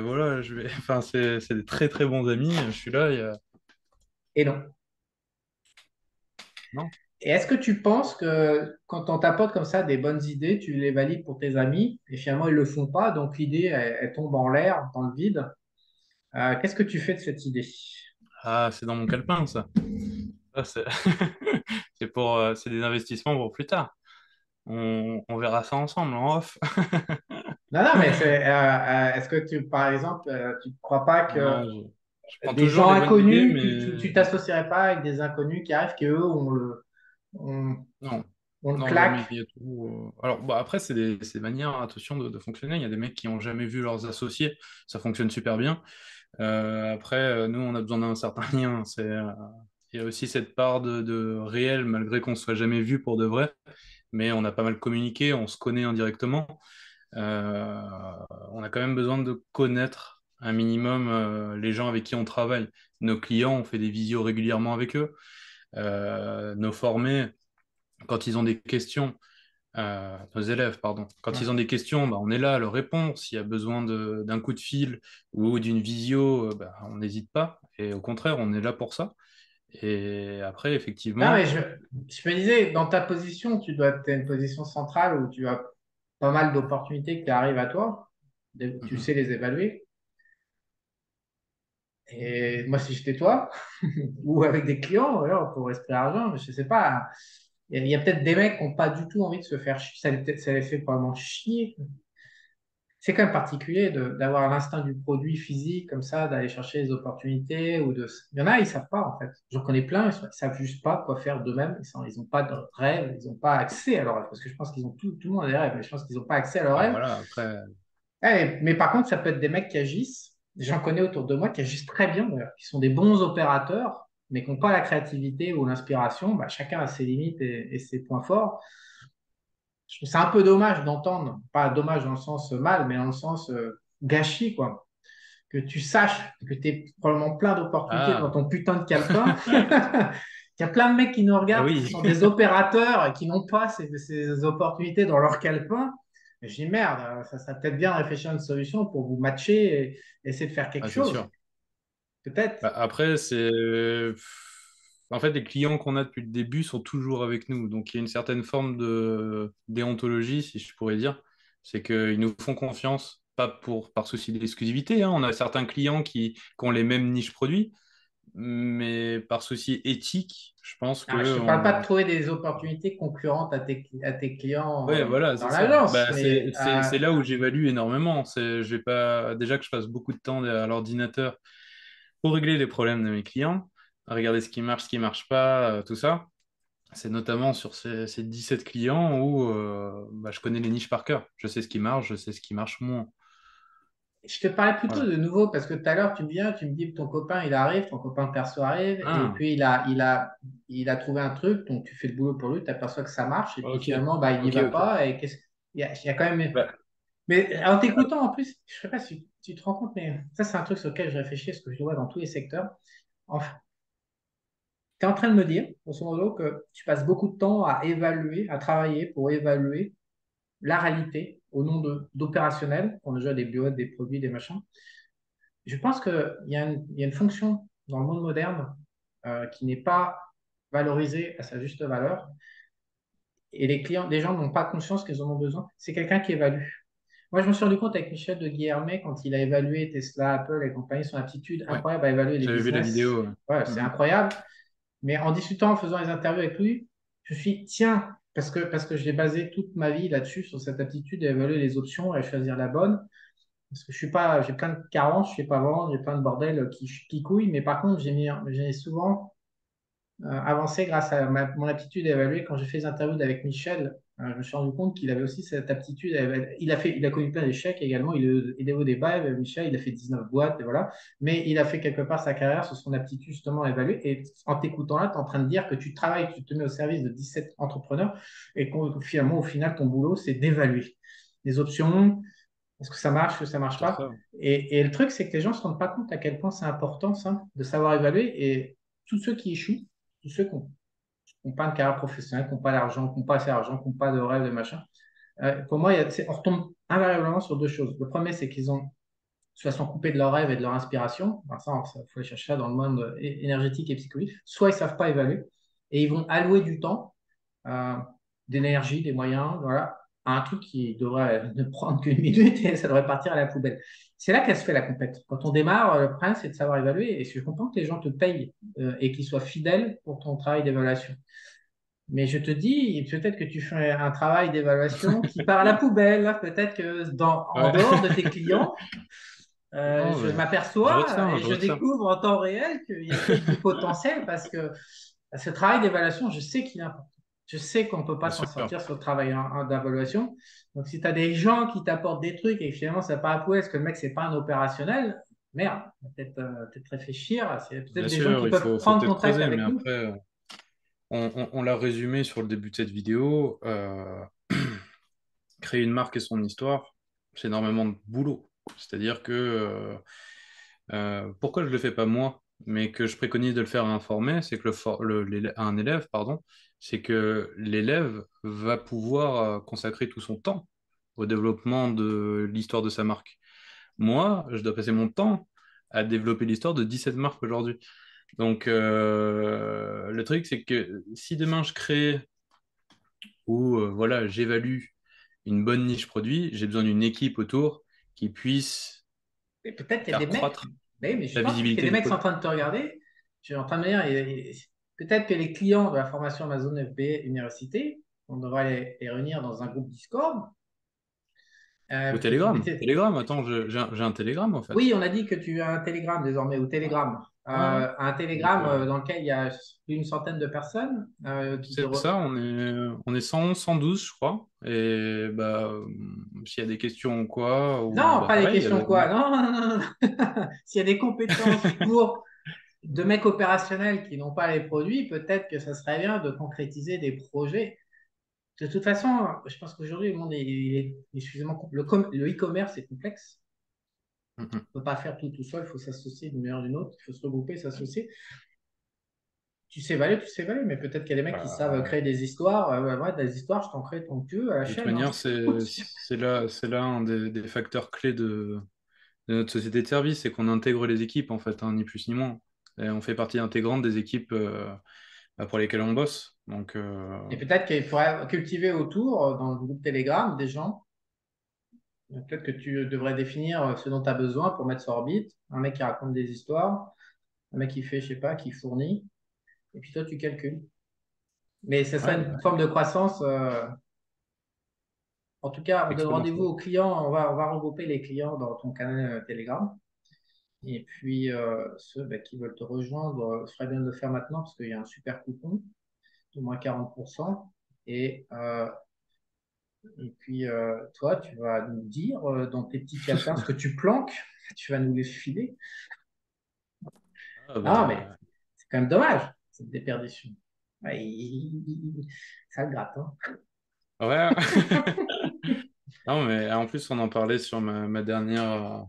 voilà, enfin, c'est des très très bons amis. Je suis là, Et non. non. Et est-ce que tu penses que quand on t'apporte comme ça des bonnes idées, tu les valides pour tes amis et finalement ils ne le font pas, donc l'idée elle tombe en l'air, dans le vide. Qu'est-ce que tu fais de cette idée? Ah, c'est dans mon calepin, ça. Ça, c'est c'est des investissements pour plus tard. On verra ça ensemble en off. Non, non, mais est-ce que par exemple, tu ne crois pas que Non, je prends des toujours gens les bonnes idées, inconnus, tu mais t'associerais pas avec des inconnus qui arrivent, qu'eux on, non, on le non, jamais. claque? Il y a tout. Alors, bah, après, c'est des manières, attention, de fonctionner. Il y a des mecs qui ont jamais vu leurs associés, ça fonctionne super bien. Après, nous, on a besoin d'un certain lien. Il y a aussi cette part de réel, malgré qu'on ne soit jamais vu pour de vrai, mais on a pas mal communiqué, on se connaît indirectement. Euh, on a quand même besoin de connaître un minimum les gens avec qui on travaille. Nos clients, on fait des visios régulièrement avec eux. Nos formés, quand ils ont des questions, nos élèves, pardon, quand ils ont Ouais. des questions, bah, on est là à leur répondre. S'il y a besoin d'un coup de fil ou d'une visio, bah, on n'hésite pas. Et au contraire, on est là pour ça. Et après, Non, mais effectivement, je me disais, dans ta position, tu dois être une position centrale où tu as pas mal d'opportunités qui arrivent à toi. Tu mhm. sais les évaluer. Et moi, si j'étais toi, ou avec des clients, voilà, pour respirer argent, je sais pas. Il y a peut-être des mecs qui n'ont pas du tout envie de se faire chier. Ça les fait probablement chier. C'est quand même particulier d'avoir l'instinct du produit physique comme ça, d'aller chercher des opportunités ou de. Il y en a, ils savent pas en fait. J'en connais plein, ils savent juste pas quoi faire d'eux-mêmes. Ils n'ont pas de rêve, ils n'ont pas accès à leurs rêves. Parce que je pense qu'ils ont tout le monde a des rêves, mais je pense qu'ils n'ont pas accès à leurs Ah, rêves. voilà, après. Mais par contre, ça peut être des mecs qui agissent. J'en connais autour de moi qui agissent très bien, d'ailleurs, qui sont des bons opérateurs, mais qui n'ont pas la créativité ou l'inspiration. Bah, chacun a ses limites et ses points forts. Je trouve ça un peu dommage d'entendre, pas dommage dans le sens mal, mais dans le sens gâchis, quoi. Que tu saches que tu es probablement plein d'opportunités dans Ah, ton putain de calepin. Il y a plein de mecs qui nous ah regardent, qui oui. sont des opérateurs et qui n'ont pas ces opportunités dans leur calepin. Et je dis merde, ça serait peut-être bien de réfléchir à une solution pour vous matcher et essayer de faire quelque Ah, c'est chose. sûr. Peut-être. Bah, après, c'est. En fait, les clients qu'on a depuis le début sont toujours avec nous. Donc, il y a une certaine forme de déontologie, si je pourrais dire. C'est qu'ils nous font confiance, pas par souci d'exclusivité, hein. On a certains clients qui ont les mêmes niches produits, mais par souci éthique, je pense Ah, je que ne te parle pas de trouver des opportunités concurrentes à tes clients ouais, voilà, dans c'est ça. l'agence, Bah, mais c'est là où j'évalue énormément. Je vais pas, déjà que je passe beaucoup de temps à l'ordinateur pour régler les problèmes de mes clients, à regarder ce qui marche pas, tout ça. C'est notamment sur ces 17 clients où bah, je connais les niches par cœur. Je sais ce qui marche, je sais ce qui marche moins. je te parlais plutôt Voilà. de nouveau parce que tout à l'heure, tu me viens, tu me dis que ton copain, il arrive, ton copain perso arrive, et Ah, puis il a trouvé un truc, donc tu fais le boulot pour lui, tu aperçois que ça marche, et puis ok, finalement, bah, il n'y ok, va ok. pas, et il y a quand même. Bah, Mais en t'écoutant, en plus, je ne sais pas si tu te rends compte, mais ça, c'est un truc sur lequel je réfléchis, parce que je le vois dans tous les secteurs. Enfin, tu es en train de me dire, grosso modo, que tu passes beaucoup de temps à évaluer, à travailler pour évaluer la réalité au nom d'opérationnel, on a déjà des bureaux, des produits, des machins. Je pense qu'il y a une fonction dans le monde moderne qui n'est pas valorisée à sa juste valeur et les gens n'ont pas conscience qu'ils en ont besoin. C'est quelqu'un qui évalue. Moi, je me suis rendu compte avec Michel de Guillermet quand il a évalué Tesla, Apple et compagnie, son aptitude ouais, incroyable à évaluer les j'avais vu la business. vidéo. Ouais. Ouais, c'est Mhm. incroyable. Mais en discutant, en faisant les interviews avec lui, je me suis dit, tiens, parce que j'ai basé toute ma vie là-dessus, sur cette aptitude à évaluer les options et à choisir la bonne. Parce que je suis pas, j'ai plein de carences, je sais pas vendre, j'ai plein de bordel qui couille, mais par contre, j'ai souvent avancé grâce à mon aptitude à évaluer. Quand j'ai fait des interviews avec Michel, je me suis rendu compte qu'il avait aussi cette aptitude à évaluer. Il a connu plein d'échecs également, il est au débat, Michel, il a fait 19 boîtes, et voilà. Mais il a fait quelque part sa carrière sur son aptitude justement à évaluer. Et en t'écoutant là, tu es en train de dire que tu travailles, tu te mets au service de 17 entrepreneurs, et finalement, au final, ton boulot, c'est d'évaluer les options. Est-ce que ça marche, est-ce que ça marche Sur pas? ça. Et le truc, c'est que les gens ne se rendent pas compte à quel point c'est important, ça, de savoir évaluer. Et tous ceux qui échouent, tous ceux qui n'ont pas de carrière professionnelle, qui n'ont pas d'argent, qui n'ont pas assez d'argent, qui n'ont pas de rêve, de machin, pour moi, on retombe invariablement sur deux choses. Le premier, c'est qu'ils ont soit sont coupés de leur rêve et de leur inspiration. Enfin, ça, il faut aller chercher ça dans le monde énergétique et psychologique. Soit ils ne savent pas évaluer et ils vont allouer du temps euh, d'énergie, des moyens, voilà, à un truc qui devrait ne prendre qu'une minute et ça devrait partir à la poubelle. C'est là qu'elle se fait la compète. Quand on démarre, le problème, c'est de savoir évaluer. Et je comprends que les gens te payent et qu'ils soient fidèles pour ton travail d'évaluation. Mais je te dis, peut-être que tu fais un travail d'évaluation qui part à la poubelle. Peut-être que en Ouais. dehors de tes clients, Non, je mais je m'aperçois retiens, et je je retiens. découvre en temps réel qu'il y a peut-être du potentiel parce que ce travail d'évaluation, je sais qu'il est important. Je sais qu'on ne peut pas Bien s'en sûr. sortir sur le travail d'évaluation. Donc, si tu as des gens qui t'apportent des trucs et que finalement ça part à poubelle, est-ce que le mec, c'est pas un opérationnel? Merde, peut-être réfléchir. C'est peut-être Bien des gens sûr, qui peuvent faut prendre peut-être contact creuser, mais avec nous. après, on l'a résumé sur le début de cette vidéo. Créer une marque et son histoire, c'est énormément de boulot. C'est-à-dire que pourquoi je ne le fais pas moi, mais que je préconise de le faire à un formé, c'est que à un élève, pardon, c'est que l'élève va pouvoir consacrer tout son temps au développement de l'histoire de sa marque. Moi, je dois passer mon temps à développer l'histoire de 17 marques aujourd'hui. Donc, le truc, c'est que si demain je crée ou voilà, j'évalue une bonne niche produit, j'ai besoin d'une équipe autour qui puisse Et peut-être qu'il y a des faire mecs, croître. Mais je la pense que les visibilité du mecs sont en produit. train de te regarder. Je suis en train de me dire, peut-être que les clients de la formation Amazon FBA Université, on devrait les réunir dans un groupe Discord. Ou Que tu Telegram. mettais. Telegram, attends, j'ai un Telegram en fait. Oui, on a dit que tu as un Telegram désormais, ou Ouais, Telegram. ouais, ouais. Un Donc, Telegram dans lequel il y a plus d'une centaine de personnes c'est ça, on est 111, 112, je crois. Et bah, s'il y a des questions ou quoi, ou Non, bah pas les pareil, questions quoi. Non, non, non, non. S'il y a des compétences pour de mecs opérationnels qui n'ont pas les produits, peut-être que ça serait bien de concrétiser des projets. De toute façon, je pense qu'aujourd'hui, le monde est suffisamment le e-commerce est complexe. Mhm. On ne peut pas faire tout seul, il faut s'associer d'une manière ou d'une autre, il faut se regrouper, s'associer. Tu sais valer, mais peut-être qu'il y a des mecs qui savent Bah, créer des histoires. Ouais, des histoires, je t'en crée tant que tu veux à la de toute chaîne. Hein. manière, c'est là un des facteurs clés de notre société de service, c'est qu'on intègre les équipes, en fait, hein, ni plus ni moins. Et on fait partie intégrante des équipes bah, pour lesquelles on bosse. Donc, Et peut-être qu'il faudrait cultiver autour, dans le groupe Telegram, des gens. Peut-être que tu devrais définir ce dont tu as besoin pour mettre sur orbite. Un mec qui raconte des histoires, un mec qui fait, je sais pas, qui fournit. Et puis toi, tu calcules. Mais ce serait ouais, une bah, forme de croissance. En tout cas, on donne rendez-vous exponentielle. aux clients. On va regrouper les clients dans ton canal Telegram. Et puis, ceux qui veulent te rejoindre, ce serait bien de le faire maintenant parce qu'il y a un super coupon de moins 40%. Et, euh, et puis, toi, tu vas nous dire dans tes petits calepins ce que tu planques. Tu vas nous les filer. Ah, Non, mais bah, c'est quand même dommage, cette déperdition. Ouais, ça le gratte. Hein. ouais. Non, mais en plus, on en parlait sur ma dernière,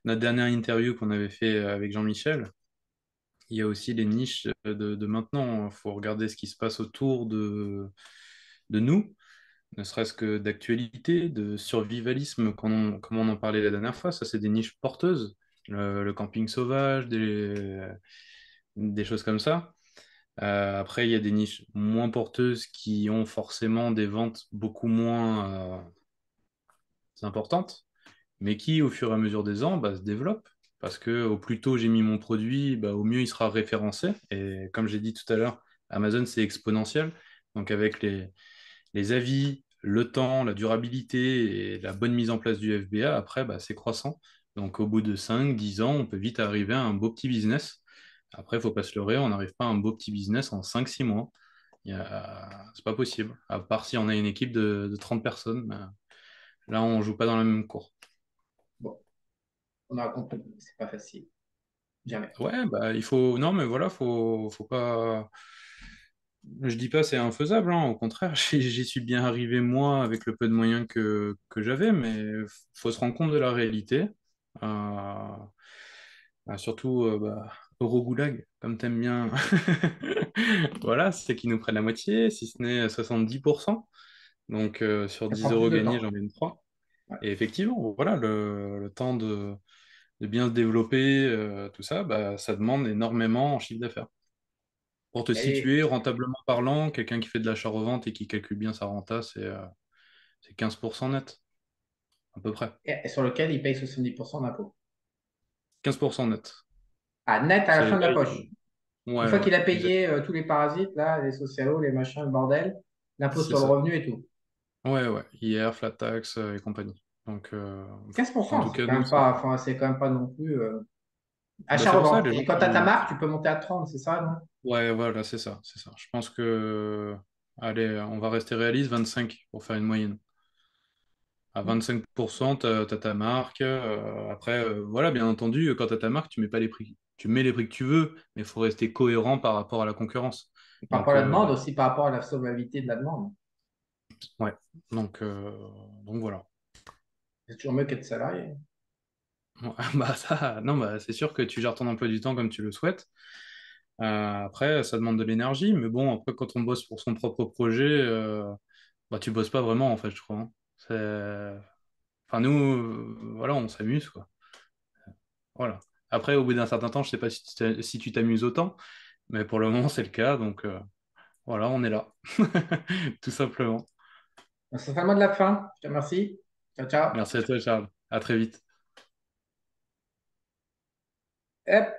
notre dernière interview qu'on avait fait avec Jean-Michel. Il y a aussi les niches de maintenant. Il faut regarder ce qui se passe autour de nous, ne serait-ce que d'actualité, de survivalisme, comme on en parlait la dernière fois. Ça, c'est des niches porteuses. Le camping sauvage, des choses comme ça. Après, il y a des niches moins porteuses qui ont forcément des ventes beaucoup moins importantes, mais qui, au fur et à mesure des ans, bah, se développent. Parce que au plus tôt j'ai mis mon produit, bah, au mieux il sera référencé. Et comme j'ai dit tout à l'heure, Amazon, c'est exponentiel. Donc avec les avis, le temps, la durabilité et la bonne mise en place du FBA, après, bah, c'est croissant. Donc au bout de 5, 10 ans, on peut vite arriver à un beau petit business. Après, il ne faut pas se leurrer, on n'arrive pas à un beau petit business en 5, 6 mois. C'est pas possible. À part si on a une équipe de 30 personnes. Mais là, on joue pas dans la même cour. Bon, on a compris, c'est pas facile. Jamais. Ouais, bah il faut. Non, mais voilà, faut pas. Je dis pas c'est infaisable, hein. Au contraire, j'y suis bien arrivé moi avec le peu de moyens que j'avais, mais faut se rendre compte de la réalité. Euh, surtout bah, Eurogoulag, comme t'aimes bien. Voilà, c'est qu'ils nous prennent la moitié, si ce n'est 70%. Donc sur Ça 10 prend plus euros de gagnés, temps. j'en gagne 3. Ouais. Et effectivement, voilà, le temps de bien se développer, tout ça, bah, ça demande énormément en chiffre d'affaires. Pour te Et, situer, rentablement parlant, quelqu'un qui fait de l'achat-revente et qui calcule bien sa renta, c'est 15% net, à peu près. et sur lequel il paye 70% d'impôts. 15% net. Ah, net à la Ça fin les de la paye. poche. Une Ouais, fois ouais, qu'il a payé exact. tous les parasites, là, les socialos, les machins, le bordel, l'impôt C'est sur le ça. revenu et tout. Ouais, ouais. IR, flat tax et compagnie. Donc, en 15%, tout cas, nous, enfin, c'est quand même pas non plus. bah, c'est pour ça, Achat-revente. les gens Et quand tu as ta marque, qui... tu peux monter à 30, c'est ça, non? Ouais, voilà, c'est ça, c'est ça. Je pense que... Allez, on va rester réaliste, 25 pour faire une moyenne. À 25%, tu as ta marque. Après, voilà, bien entendu, quand tu as ta marque, tu mets pas les prix. Tu mets les prix que tu veux, mais il faut rester cohérent par rapport à la concurrence. Par rapport Donc, à la demande, aussi par rapport à la solvabilité de la demande. ouais. Donc, donc voilà. C'est toujours mieux qu'être salarié. Ouais, bah ça, non, bah, c'est sûr que tu gères ton emploi du temps comme tu le souhaites. Après, ça demande de l'énergie, mais bon, après, quand on bosse pour son propre projet, bah, tu bosses pas vraiment, en fait, je crois. Hein. Enfin, nous, voilà, on s'amuse, quoi. Voilà. Après, au bout d'un certain temps, je sais pas si tu t'amuses autant, mais pour le moment, c'est le cas, donc voilà, on est là. Tout simplement. C'est le mot de la fin. Je te remercie. Ciao, ciao. Merci à toi, Charles. À très vite. Hop.